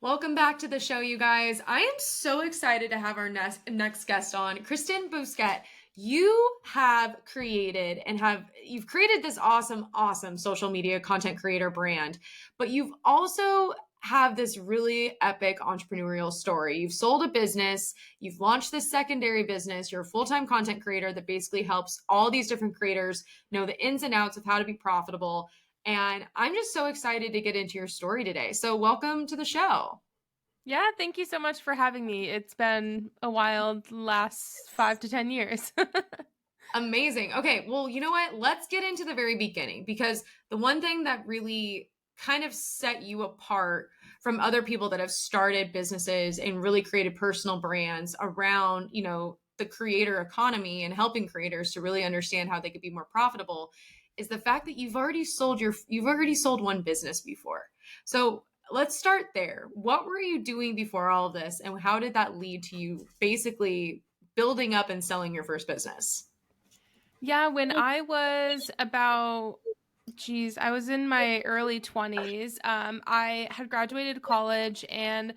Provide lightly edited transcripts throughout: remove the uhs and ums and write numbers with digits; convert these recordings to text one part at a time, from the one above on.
Welcome back to the show, you guys. I am so excited to have our next guest on, Kristen Bousquet. You've created this awesome social media content creator brand, but you've also have this really epic entrepreneurial story. You've sold a business, you've launched this secondary business, you're a full-time content creator that basically helps all these different creators know the ins and outs of how to be profitable. And I'm just so excited to get into your story today. So welcome to the show. Yeah, thank you so much for having me. It's been a wild last 5 to 10 years. Amazing. Okay, well, you know what? Let's get into the very beginning because the one thing that really kind of set you apart from other people that have started businesses and really created personal brands around, the creator economy and helping creators to really understand how they could be more profitable is the fact that you've already sold one business before. So, let's start there. What were you doing before all of this and how did that lead to you basically building up and selling your first business? Yeah, when I was I was in my early 20s. I had graduated college and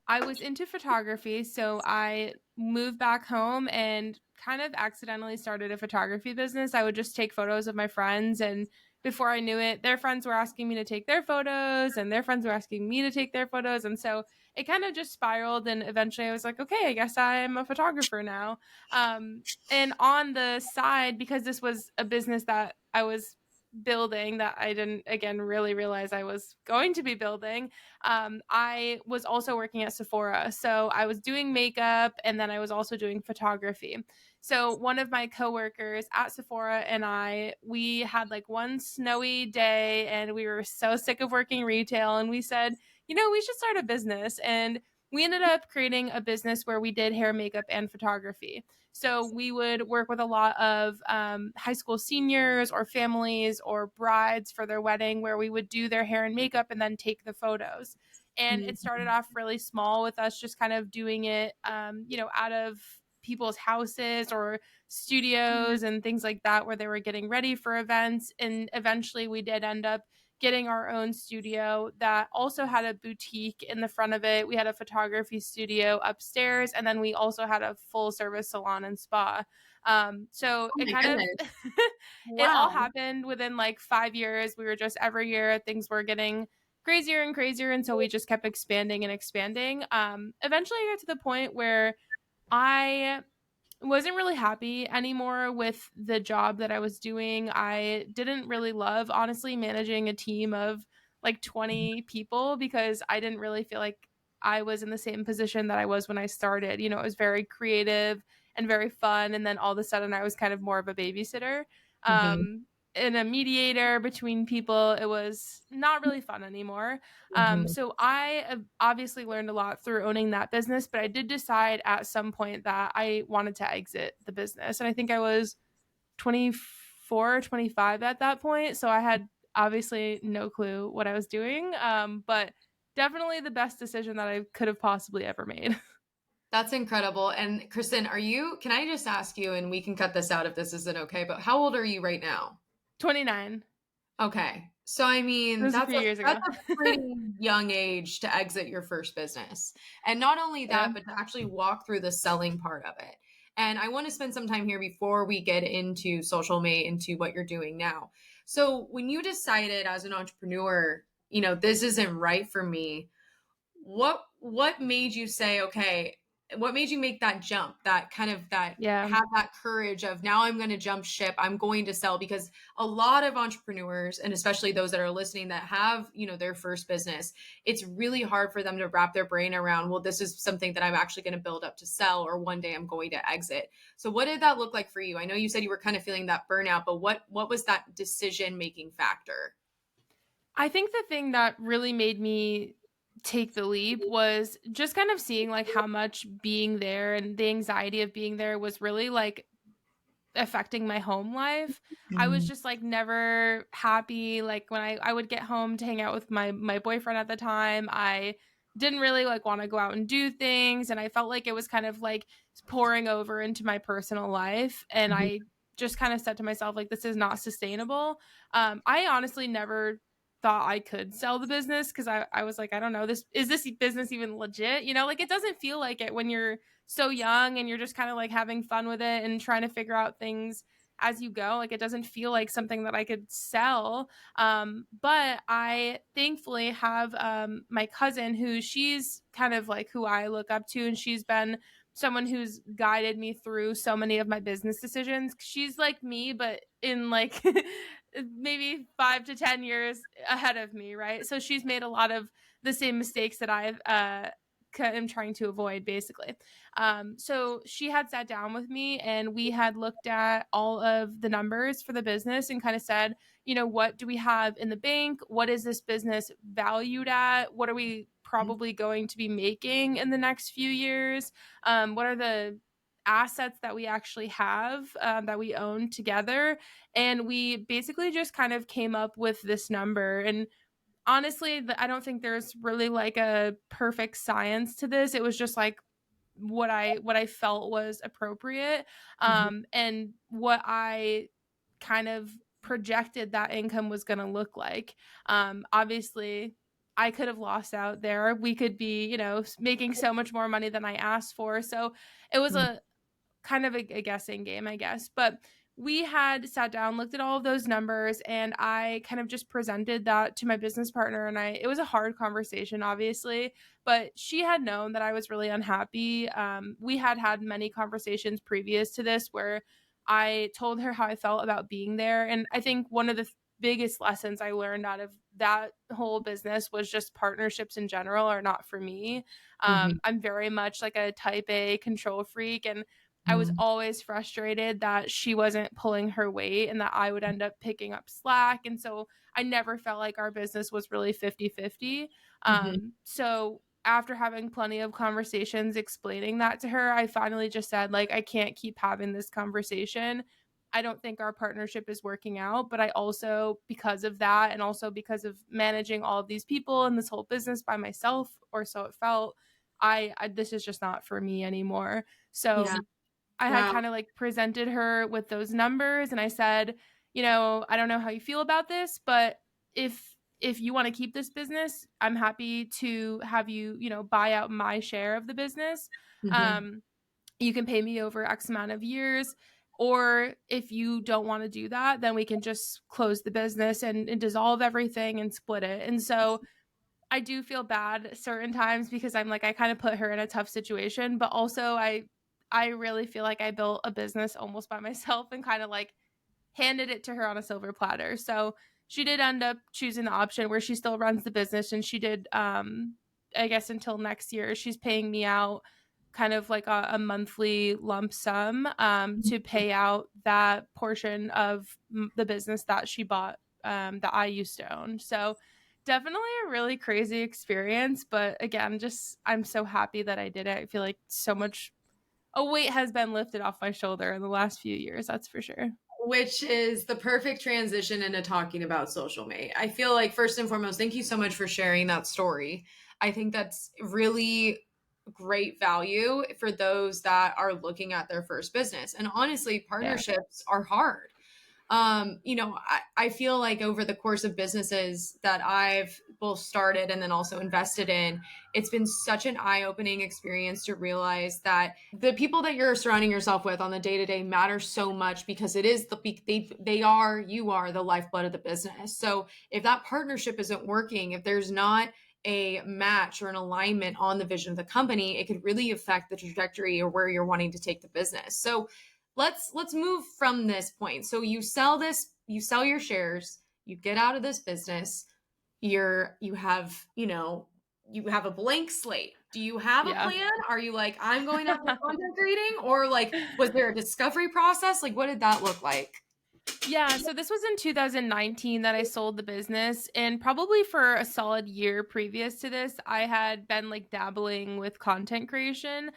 I was into photography. So I moved back home and kind of accidentally started a photography business. I would just take photos of my friends. And before I knew it, their friends were asking me to take their photos and their friends were asking me to take their photos. And so it kind of just spiraled. And eventually I was like, okay, I guess I'm a photographer now. And on the side, because this was a business that I was building that I didn't again really realize I was going to be building, I was also working at Sephora. So I was doing makeup and then I was also doing photography. So one of my coworkers at Sephora and we had like one snowy day and we were so sick of working retail and we said, we should start a business. And we ended up creating a business where we did hair, makeup, and photography. So we would work with a lot of high school seniors or families or brides for their wedding where we would do their hair and makeup and then take the photos. And it started off really small with us just kind of doing it, out of people's houses or studios and things like that where they were getting ready for events. And eventually we did end up getting our own studio that also had a boutique in the front of it. We had a photography studio upstairs, and then we also had a full service salon and spa. So Oh it my kind of goodness. it all Wow. happened within like 5 years. We were just every year things were getting crazier and crazier, and so we just kept expanding and expanding. Eventually, I got to the point where I wasn't really happy anymore with the job that I was doing. I didn't really love, honestly, managing a team of like 20 people because I didn't really feel like I was in the same position that I was when I started. It was very creative and very fun. And then all of a sudden, I was kind of more of a babysitter. Mhm, Um, and a mediator between people. It was not really fun anymore. mhm. So I obviously learned a lot through owning that business, but I did decide at some point that I wanted to exit the business. And I think I was 24, 25 at that point. So I had obviously no clue what I was doing, but definitely the best decision that I could have possibly ever made. That's incredible. And Kristen, can I just ask you, and we can cut this out if this isn't okay, but how old are you right now? 29. Okay. So I It mean, was a that's few a years that's ago. a pretty young age to exit your first business. And not only Yeah. that, but to actually walk through the selling part of it. And I want to spend some time here before we get into Soulcialmate, into what you're doing now. So when you decided as an entrepreneur, this isn't right for me, what made you say, okay, what made you make that jump, that kind of that Yeah. have that courage of now I'm going to jump ship, I'm going to sell? Because a lot of entrepreneurs, and especially those that are listening that have, their first business, it's really hard for them to wrap their brain around, well, this is something that I'm actually going to build up to sell, or one day I'm going to exit. So what did that look like for you? I know you said you were kind of feeling that burnout, but what was that decision making factor? I think the thing that really made me take the leap was just kind of seeing like how much being there and the anxiety of being there was really like affecting my home life. I was Mhm. just like never happy. Like when I would get home to hang out with my boyfriend at the time, I didn't really like want to go out and do things. And I felt like it was kind of like pouring over into my personal life. And I just kind of said to myself, like, this is not sustainable. I honestly never thought I could sell the business because I was like, I don't know, this business even legit? Like it doesn't feel like it when you're so young and you're just kind of like having fun with it and trying to figure out things as you go. Like it doesn't feel like something that I could sell. But I thankfully have my cousin who she's kind of like who I look up to, and she's been someone who's guided me through so many of my business decisions. She's like me, but in like maybe 5 to 10 years ahead of me, right? So she's made a lot of the same mistakes that I've am trying to avoid, basically. So she had sat down with me and we had looked at all of the numbers for the business and kind of said, what do we have in the bank? What is this business valued at? What are we probably going to be making in the next few years? What are the assets that we actually have that we own together? And we basically just kind of came up with this number. And honestly, I don't think there's really like a perfect science to this. It was just like what I felt was appropriate, Mhm. and what I kind of projected that income was going to look like. Obviously, I could have lost out there. We could be, making so much more money than I asked for. So it was Mhm. a kind of a guessing game, I guess. But we had sat down, looked at all of those numbers, and I kind of just presented that to my business partner. And it was a hard conversation, obviously, but she had known that I was really unhappy. We had had many conversations previous to this where I told her how I felt about being there. And I think one of the biggest lessons I learned out of that whole business was just partnerships in general are not for me. Mhm. I'm very much like a type A control freak, and I was Mhm. always frustrated that she wasn't pulling her weight and that I would end up picking up slack. And so I never felt like our business was really 50-50. Mhm. So after having plenty of conversations explaining that to her, I finally just said, like, I can't keep having this conversation. I don't think our partnership is working out. But I also, because of that, and also because of managing all of these people and this whole business by myself, or so it felt, I this is just not for me anymore. Yeah. So I had Wow. kind of like presented her with those numbers, and I said, I don't know how you feel about this, but if you want to keep this business, I'm happy to have you, buy out my share of the business. Mhm. Um, you can pay me over X amount of years. Or if you don't want to do that, then we can just close the business and dissolve everything and split it. And so I do feel bad certain times because I'm like I kind of put her in a tough situation, but also I really feel like I built a business almost by myself and kind of like handed it to her on a silver platter. So she did end up choosing the option where she still runs the business, and she did I guess until next year she's paying me out kind of like a monthly lump sum to pay out that portion of the business that she bought, that I used to own. So definitely a really crazy experience, but again, just I'm so happy that I did it. I feel like so much a weight has been lifted off my shoulder in the last few years, that's for sure. Which is the perfect transition into talking about Soulcialmate. I feel like first and foremost, thank you so much for sharing that story. I think that's really great value for those that are looking at their first business. And honestly, Yeah. partnerships are hard. I feel like over the course of businesses that I've both started and then also invested in, it's been such an eye-opening experience to realize that the people that you're surrounding yourself with on the day-to-day matter so much, because it is you are the lifeblood of the business. So if that partnership isn't working, if there's not a match or an alignment on the vision of the company, it could really affect the trajectory or where you're wanting to take the business. So let's move from this point. So you sell your shares, you get out of this business, you have, you have a blank slate. Do you have a Yeah. plan? Are you like, I'm going after content creating, or like was there a discovery process? Like what did that look like? Yeah, so this was in 2019 that I sold the business, and probably for a solid year previous to this, I had been like dabbling with content creation.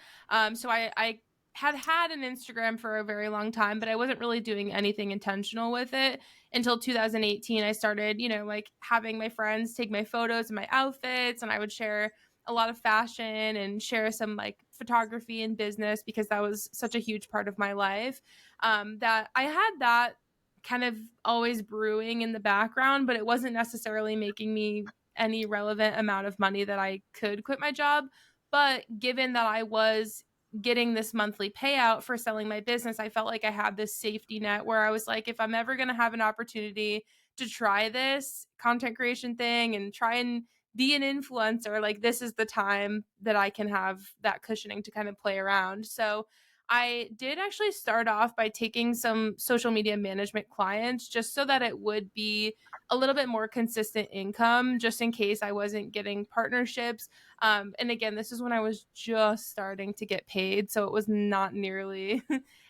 So I had an Instagram for a very long time, but I wasn't really doing anything intentional with it until 2018. I started, like having my friends take my photos and my outfits, and I would share a lot of fashion and share some like photography and business because that was such a huge part of my life. That I had that kind of always brewing in the background, but it wasn't necessarily making me any relevant amount of money that I could quit my job. But given that I was getting this monthly payout for selling my business, I felt like I had this safety net where I was like, if I'm ever going to have an opportunity to try this content creation thing and try and be an influencer, like this is the time that I can have that cushioning to kind of play around. So I did actually start off by taking some social media management clients just so that it would be a little bit more consistent income, just in case I wasn't getting partnerships. And again, this is when I was just starting to get paid. So it was not nearly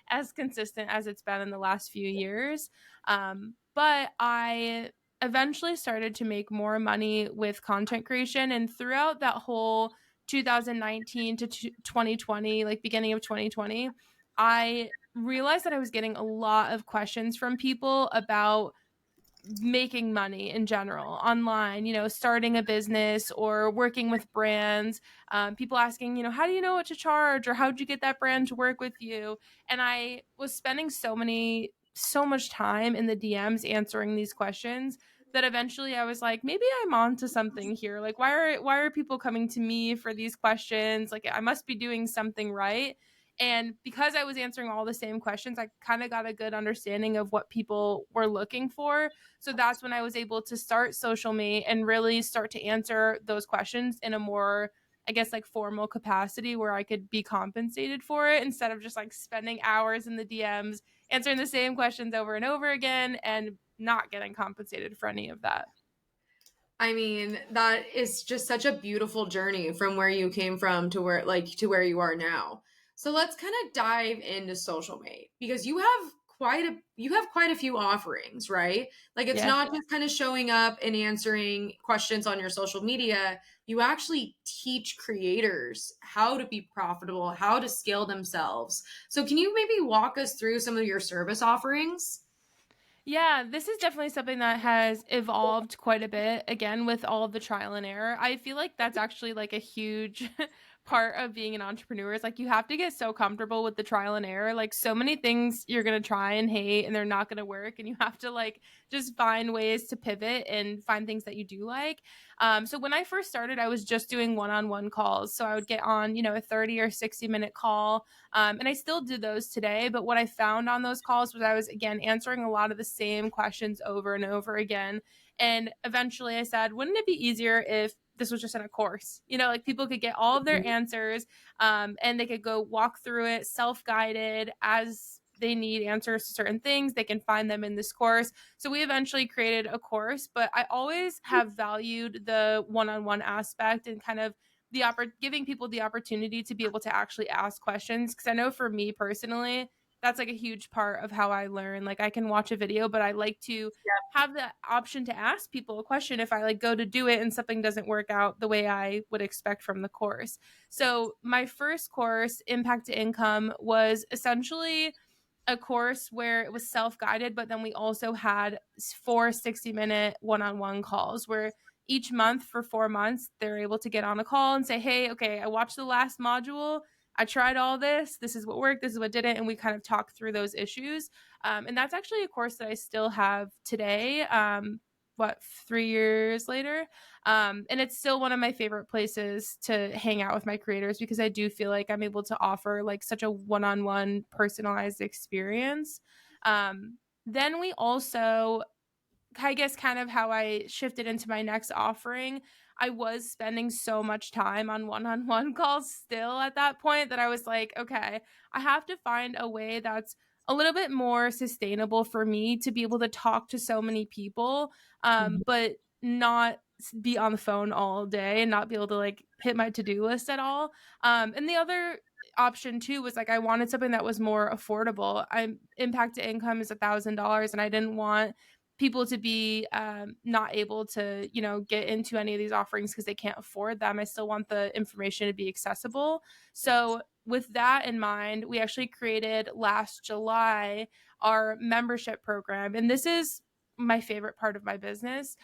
as consistent as it's been in the last few years. But I eventually started to make more money with content creation. And throughout that whole 2019 to 2020, like beginning of 2020, I realized that I was getting a lot of questions from people about making money in general online, starting a business or working with brands. People asking, how do you know what to charge, or how did you get that brand to work with you? And I was spending so much time in the DMs answering these questions that eventually I was like, maybe I'm onto something here. Like, why are people coming to me for these questions? Like, I must be doing something right. And because I was answering all the same questions, I kind of got a good understanding of what people were looking for. So that's when I was able to start Soulcialmate and really start to answer those questions in a more, I guess, like formal capacity where I could be compensated for it instead of just like spending hours in the DMs answering the same questions over and over again and not getting compensated for any of that. I mean, that is just such a beautiful journey from where you came from to where you are now. So let's kind of dive into Soulcialmate because you have quite a few offerings, right? Like it's Yeah. not just kind of showing up and answering questions on your social media. You actually teach creators how to be profitable, how to scale themselves. So can you maybe walk us through some of your service offerings? Yeah, this is definitely something that has evolved quite a bit. Again, with all of the trial and error, I feel like that's actually like a huge part of being an entrepreneur. Is like you have to get so comfortable with the trial and error. Like so many things you're gonna try and hate, and they're not gonna work, and you have to like just find ways to pivot and find things that you do like. So when I first started, I was just doing one-on-one calls. So I would get on, a 30 or 60-minute call, and I still do those today. But what I found on those calls was I was, again, answering a lot of the same questions over and over again. And eventually I said, wouldn't it be easier if this was just in a course? Like people could get all of their answers, and they could go walk through it self guided as they need answers to certain things. They can find them in this course. So we eventually created a course, but I always have valued the one on one aspect and kind of giving people the opportunity to be able to actually ask questions, because I know for me personally that's like a huge part of how I learn. Like I can watch a video, but I like to have the option to ask people a question if I like go to do it and something doesn't work out the way I would expect from the course. So my first course, Impact to Income, was essentially a course where it was self-guided, but then we also had 4 60-minute one-on-one calls where each month for 4 months they're able to get on a call and say, hey, okay, I watched the last module, I tried all this is what worked, this is what didn't, and we kind of talk through those issues. And that's actually a course that I still have today, 3 years later. And it's still one of my favorite places to hang out with my creators because I do feel like I'm able to offer like such a one-on-one personalized experience. Then we also, I guess, kind of how I shifted into my next offering, I was spending so much time on one-on-one calls still at that point that I was like, okay, I have to find a way that's a little bit more sustainable for me to be able to talk to so many people, but not be on the phone all day and not be able to like hit my to-do list at all. And the other option too was like I wanted something that was more affordable. I'm Impact to Income is $1,000, and I didn't want people to be not able to get into any of these offerings because they can't afford them. I still want the information to be accessible. So with that in mind, we actually created last July our membership program, and this is my favorite part of my business.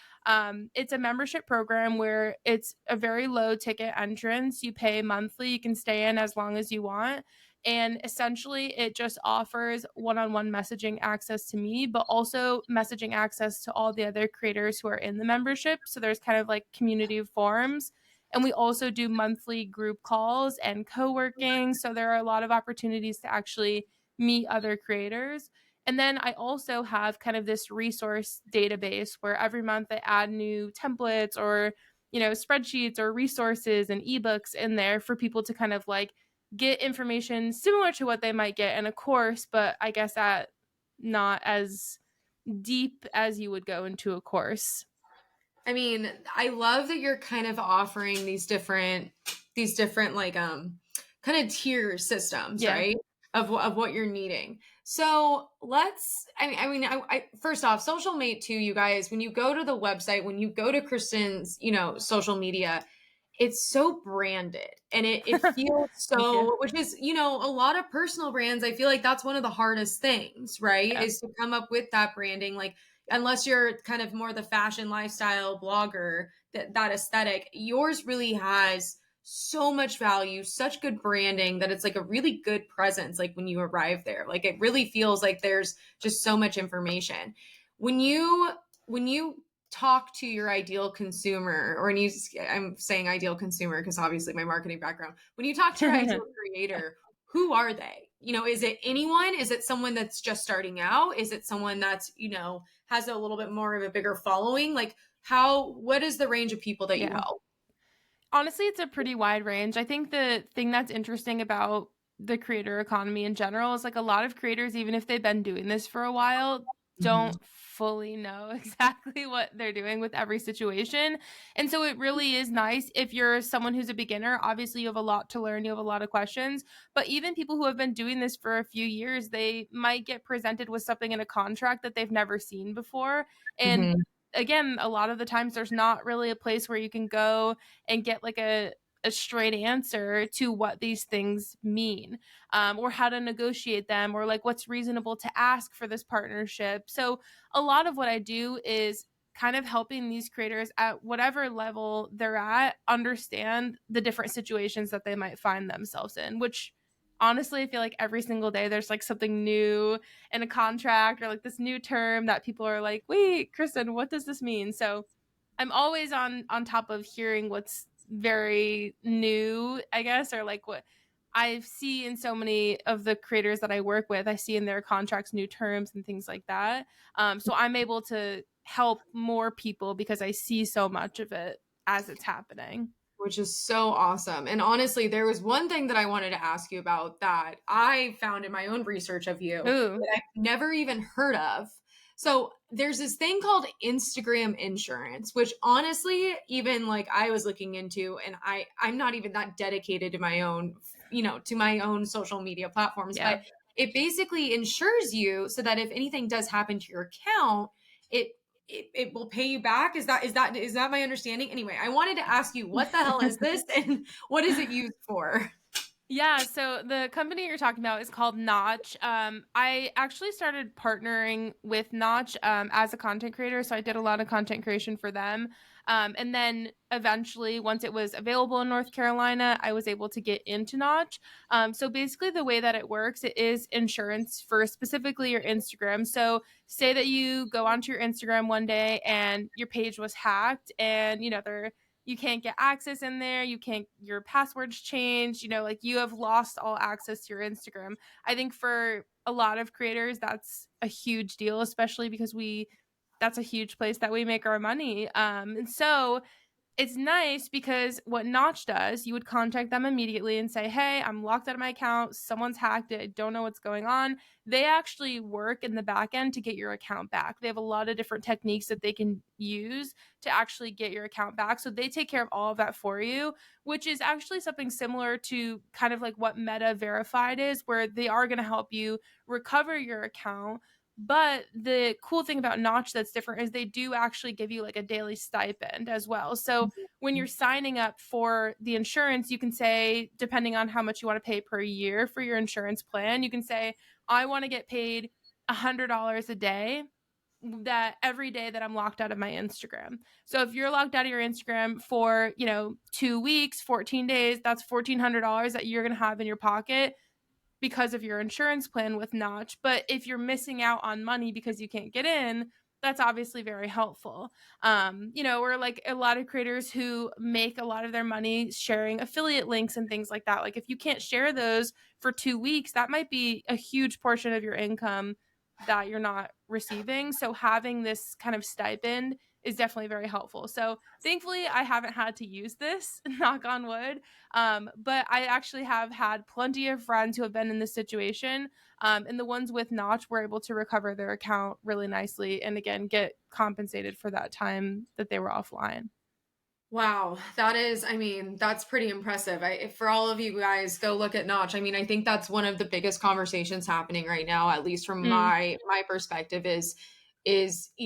It's a membership program where it's a very low ticket entrance. You pay monthly, you can stay in as long as you want. And essentially, it just offers one on one messaging access to me, but also messaging access to all the other creators who are in the membership. So there's kind of like community forums. And we also do monthly group calls and co working. So there are a lot of opportunities to actually meet other creators. And then I also have kind of this resource database where every month I add new templates or, spreadsheets or resources and ebooks in there for people to kind of like get information similar to what they might get in a course, but I guess at not as deep as you would go into a course. I mean, I love that you're kind of offering these different like kind of tier systems, Yeah. right? Of what you're needing. So let's. I first off, Soulcialmate too, you guys. When you go to the website, when you go to Kristen's, social media, it's so branded and it feels Thank you. so, which is, a lot of personal brands. I feel like that's one of the hardest things, right? Yeah. Is to come up with that branding. Like, unless you're kind of more the fashion lifestyle blogger, that aesthetic, yours really has so much value, such good branding that it's like a really good presence. Like when you arrive there, like it really feels like there's just so much information. When you talk to your ideal consumer, or when you, I'm saying ideal consumer because obviously my marketing background, when you talk to your ideal creator, who are they? Is it anyone? Is it someone that's just starting out? Is it someone that's, has a little bit more of a bigger following? Like what is the range of people that you Yeah. help? Honestly, it's a pretty wide range. I think the thing that's interesting about the creator economy in general is like a lot of creators, even if they've been doing this for a while, Mhm. don't fully know exactly what they're doing with every situation. And so it really is nice if you're someone who's a beginner. Obviously, you have a lot to learn, you have a lot of questions. But even people who have been doing this for a few years, they might get presented with something in a contract that they've never seen before. And Mhm. again, a lot of the times there's not really a place where you can go and get like a straight answer to what these things mean, or how to negotiate them, or like what's reasonable to ask for this partnership. So a lot of what I do is kind of helping these creators at whatever level they're at understand the different situations that they might find themselves in, which honestly I feel like every single day there's like something new in a contract or like this new term that people are like, wait, Kristen, what does this mean? So I'm always on top of hearing what's very new, I guess, or like what I see in so many of the creators that I work with. I see in their contracts new terms and things like that. So I'm able to help more people because I see so much of it as it's happening. Which is so awesome. And honestly, there was one thing that I wanted to ask you about that I found in my own research of you Ooh, that I've never even heard of. So there's this thing called Instagram insurance, which honestly, even like I was looking into, and I'm not even that dedicated to my own, to my own social media platforms, yeah. but it basically insures you so that if anything does happen to your account, it it will pay you back. Is that my understanding? Anyway, I wanted to ask you, what the hell is this and what is it used for? Yeah, so the company you're talking about is called Notch. I actually started partnering with Notch as a content creator, so I did a lot of content creation for them. And then eventually, once it was available in North Carolina, I was able to get into Notch. So basically, the way that it works, it is insurance for specifically your Instagram. So say that you go onto your Instagram one day and your page was hacked, and you can't get access in there, you can't, your passwords changed, like you have lost all access to your Instagram. I think for a lot of creators that's a huge deal, especially because we that's a huge place that we make our money. And so it's nice because what Notch does, you would contact them immediately and say, hey, I'm locked out of my account. Someone's hacked it. I don't know what's going on. They actually work in the back end to get your account back. They have a lot of different techniques that they can use to actually get your account back. So they take care of all of that for you, which is actually something similar to kind of like what Meta Verified is, where they are going to help you recover your account. But the cool thing about Notch that's different is they do actually give you like a daily stipend as well. So when you're signing up for the insurance, you can say, depending on how much you want to pay per year for your insurance plan, you can say, I want to get paid $100 a day that every day that I'm locked out of my Instagram. So if you're locked out of your Instagram for, 2 weeks, 14 days, that's $1,400 that you're going to have in your pocket because of your insurance plan with Notch. But if you're missing out on money because you can't get in, that's obviously very helpful. Or like a lot of creators who make a lot of their money sharing affiliate links and things like that. Like if you can't share those for 2 weeks, that might be a huge portion of your income that you're not receiving. So having this kind of stipend is definitely very helpful. So thankfully, I haven't had to use this, knock on wood. But I actually have had plenty of friends who have been in this situation. And the ones with Notch were able to recover their account really nicely and again get compensated for that time that they were offline. Wow, that is, I mean, that's pretty impressive. For all of you guys, go look at Notch. I mean, I think that's one of the biggest conversations happening right now, at least from Mm, my perspective, is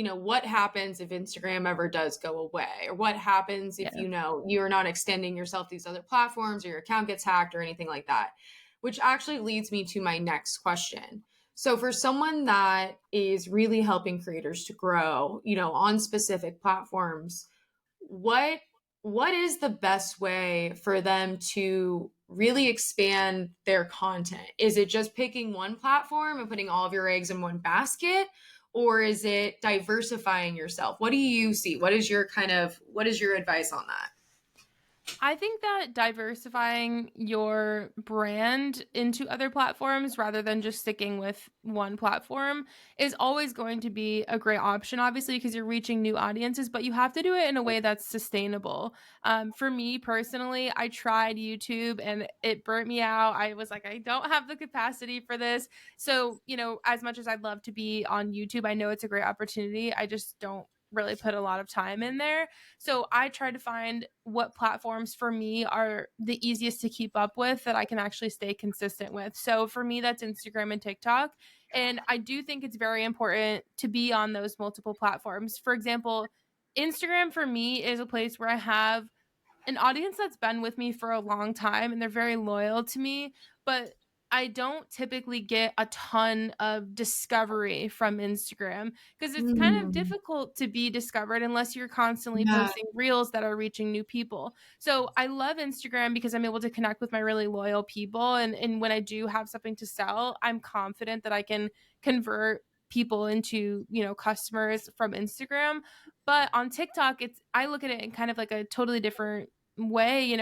what happens if Instagram ever does go away, or what happens if yeah. you're not extending yourself to these other platforms, or your account gets hacked, or anything like that. Which actually leads me to my next question. So, for someone that is really helping creators to grow, on specific platforms, what what is the best way for them to really expand their content? Is it just picking one platform and putting all of your eggs in one basket? Or is it diversifying yourself? What do you see? What is your advice on that? I think that diversifying your brand into other platforms rather than just sticking with one platform is always going to be a great option, obviously, because you're reaching new audiences, but you have to do it in a way that's sustainable. For me personally, I tried YouTube and it burnt me out. I was like, I don't have the capacity for this. So, as much as I'd love to be on YouTube, I know it's a great opportunity. I just don't really put a lot of time in there. So I try to find what platforms for me are the easiest to keep up with that I can actually stay consistent with. So for me, that's Instagram and TikTok. And I do think it's very important to be on those multiple platforms. For example, Instagram for me is a place where I have an audience that's been with me for a long time and they're very loyal to me, but I don't typically get a ton of discovery from Instagram because it's kind of Mm, difficult to be discovered unless you're constantly yeah. posting reels that are reaching new people. So I love Instagram because I'm able to connect with my really loyal people. And when I do have something to sell, I'm confident that I can convert people into, customers from Instagram. But on TikTok, I look at it in kind of like a totally different way.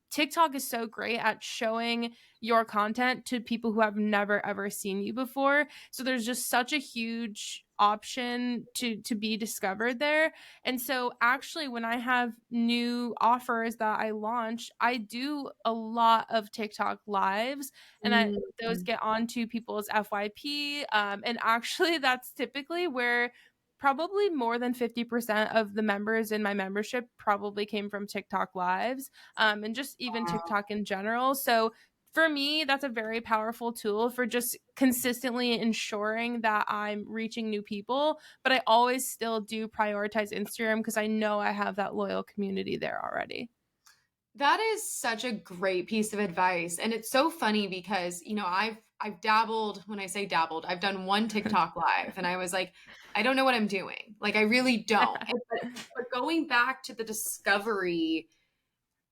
TikTok is so great at showing your content to people who have never ever seen you before. So there's just such a huge option to be discovered there. And so actually when I have new offers that I launch, I do a lot of TikTok lives and those Mm. get onto people's FYP. And actually that's typically where probably more than 50% of the members in my membership probably came from TikTok lives, and just even Wow. TikTok in general. So for me, that's a very powerful tool for just consistently ensuring that I'm reaching new people. But I always still do prioritize Instagram because I know I have that loyal community there already. That is such a great piece of advice. And it's so funny because, I've dabbled, when I say dabbled, I've done one TikTok live and I was like, I don't know what I'm doing. Like I really don't. But going back to the discovery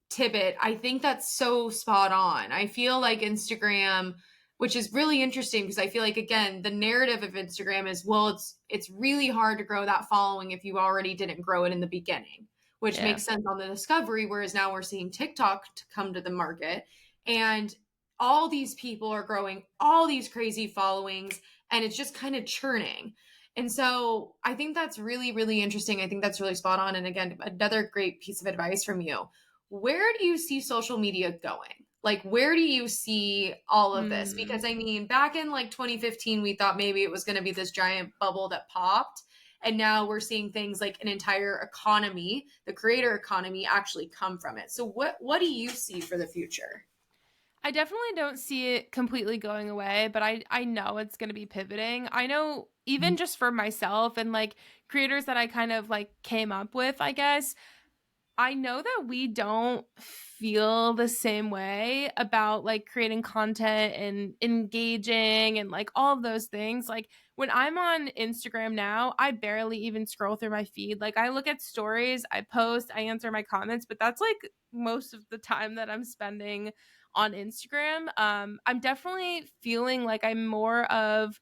tidbit, I think that's so spot on. I feel like Instagram, which is really interesting because I feel like again, the narrative of Instagram is, well, it's really hard to grow that following if you already didn't grow it in the beginning, which Yeah. makes sense on the discovery, whereas now we're seeing TikTok to come to the market and all these people are growing all these crazy followings and it's just kind of churning. And so I think that's really, really interesting. I think that's really spot on. And again, another great piece of advice from you. Where do you see social media going? Like, where do you see all of this? Mm. Because I mean, back in like 2015, we thought maybe it was going to be this giant bubble that popped. And now we're seeing things like an entire economy, the creator economy, actually come from it. So, what do you see for the future? I definitely don't see it completely going away, but I know it's going to be pivoting. I know even just for myself and like creators that I kind of like came up with, I guess, I know that we don't feel the same way about like creating content and engaging and like all of those things. Like when I'm on Instagram now, I barely even scroll through my feed. Like I look at stories, I post, I answer my comments, but that's like most of the time that I'm spending on Instagram. I'm definitely feeling like I'm more of,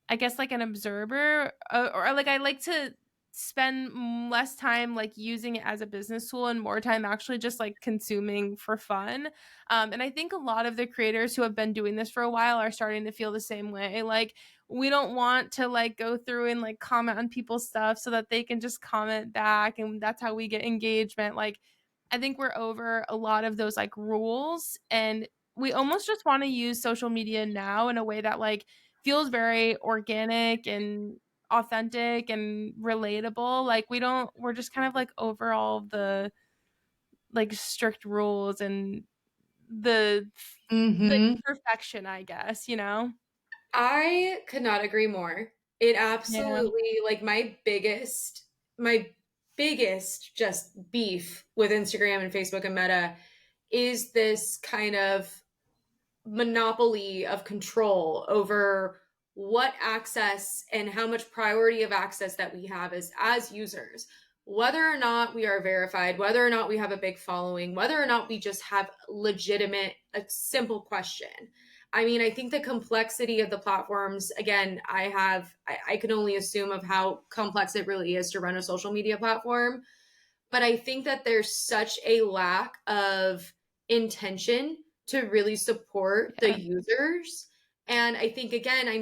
I guess, like an observer, or like I like to spend less time like using it as a business tool and more time actually just like consuming for fun. And I think a lot of the creators who have been doing this for a while are starting to feel the same way. Like we don't want to like go through and like comment on people's stuff so that they can just comment back and that's how we get engagement. Like I think we're over a lot of those like rules, and we almost just want to use social media now in a way that like feels very organic and authentic and relatable. Like we're just kind of like over all the like strict rules and the the Mhm. perfection, I guess, you know? I could not agree more. It Yeah. absolutely like my biggest just beef with Instagram and Facebook and Meta is this kind of monopoly of control over what access and how much priority of access that we have as users, whether or not we are verified, whether or not we have a big following, whether or not we just have legitimate a simple question. I mean, I think the complexity of the platforms, again, I can only assume of how complex it really is to run a social media platform, but I think that there's such a lack of intention to really support the Yeah. users. And I think again, I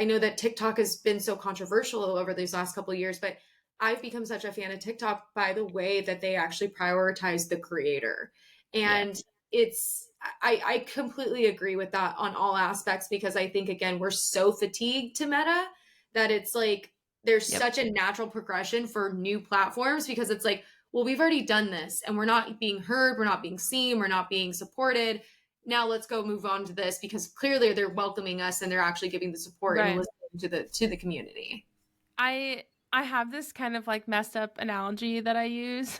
know that TikTok has been so controversial over these last couple of years, but I've become such a fan of TikTok by the way that they actually prioritize the creator. Yeah. And I completely agree with that on all aspects because I think again we're so fatigued to meta that it's like there's Yep. such a natural progression for new platforms because it's like, well, we've already done this and we're not being heard, we're not being seen, we're not being supported. Now let's go move on to this because clearly they're welcoming us and they're actually giving the support and Right. listening to the community. I I have this kind of like messed up analogy that I use.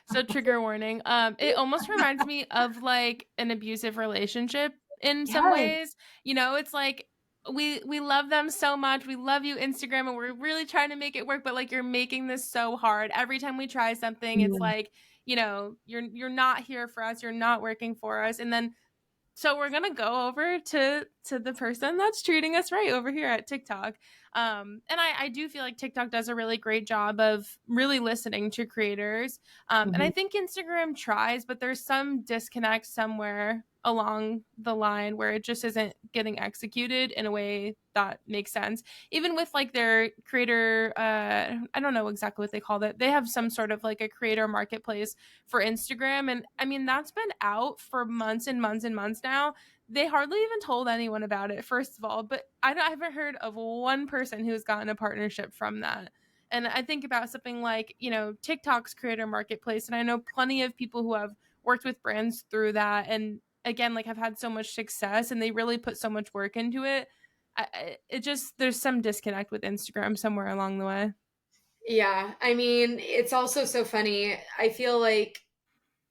So trigger warning. It almost reminds me of like an abusive relationship in some Yes. ways. You know, it's like we love them so much. We love you, Instagram, and we're really trying to make it work, but like you're making this so hard. Every time we try something, it's Yeah. like, you know, you're not here for us, you're not working for us. And then so we're gonna go over to the person that's treating us right over here at TikTok. And I do feel like TikTok does a really great job of really listening to creators. And I Mhm. think Instagram tries, but there's some disconnect somewhere along the line where it just isn't getting executed in a way that makes sense. Even with like their creator, I don't know exactly what they call it. They have some sort of like a creator marketplace for Instagram. And I mean, that's been out for months and months and months now. They hardly even told anyone about it, first of all. But I haven't heard of one person who's gotten a partnership from that. And I think about something like, you know, TikTok's creator marketplace. And I know plenty of people who have worked with brands through that. And again, like have had so much success and they really put so much work into it. It just, there's some disconnect with Instagram somewhere along the way. Yeah, I mean, it's also so funny. I feel like,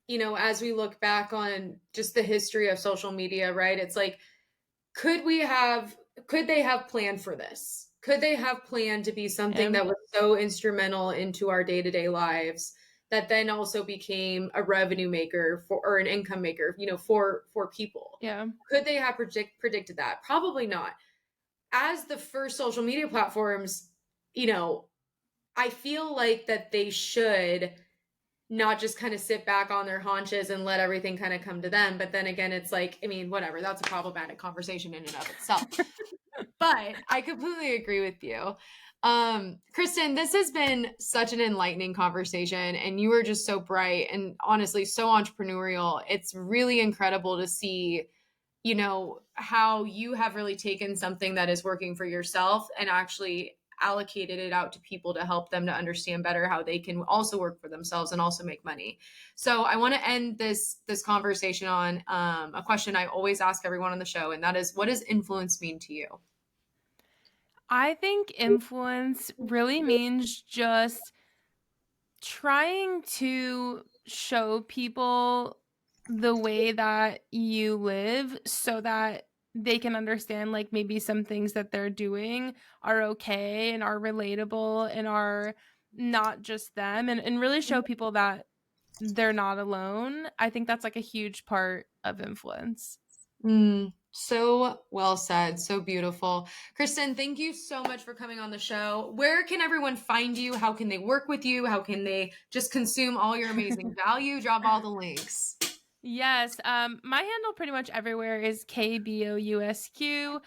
as we look back on just the history of social media, right? It's like could we have could they have planned for this? Could they have planned to be something Yeah. that was so instrumental into our day-to-day lives that then also became a revenue maker for or an income maker, for people? Yeah. Could they have predicted that? Probably not. As the first social media platforms, you know, I feel like that they should not just kind of sit back on their haunches and let everything kind of come to them. But then again, it's like, I mean, whatever, that's a problematic conversation in and of itself. But I completely agree with you. Kristen, this has been such an enlightening conversation, and you were just so bright and honestly so entrepreneurial. It's really incredible to see, how you have really taken something that is working for yourself and actually allocated it out to people to help them to understand better how they can also work for themselves and also make money. So I want to end this conversation on a question I always ask everyone on the show, and that is, what does influence mean to you? I think influence really means just Trying to show people the way that you live so that they can understand, like, maybe some things that they're doing are okay and are relatable and are not just them, and really show people that they're not alone. I think that's, like, a huge part of influence. So well said. So beautiful. Kristen, thank you so much for coming on the show. Where can everyone find you? How can they work with you? How can they just consume all your amazing value? Drop all the links. Yes, my handle pretty much everywhere is KBOUSQ.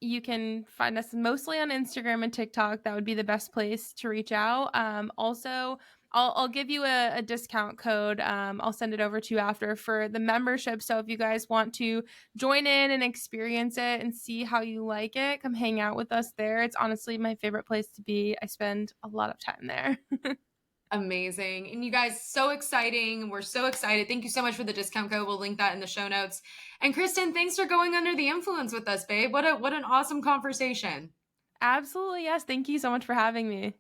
You can find us mostly on Instagram and TikTok. That would be the best place to reach out. Also, I'll give you a discount code. I'll send it over to you after for the membership. So if you guys want to join in and experience it and see how you like it, come hang out with us there. It's honestly my favorite place to be. I spend a lot of time there. Amazing. And you guys, so exciting. We're so excited. Thank you so much for the discount code. We'll link that in the show notes. And Kristen, thanks for going under the influence with us, babe. What an awesome conversation. Absolutely, yes. Thank you so much for having me.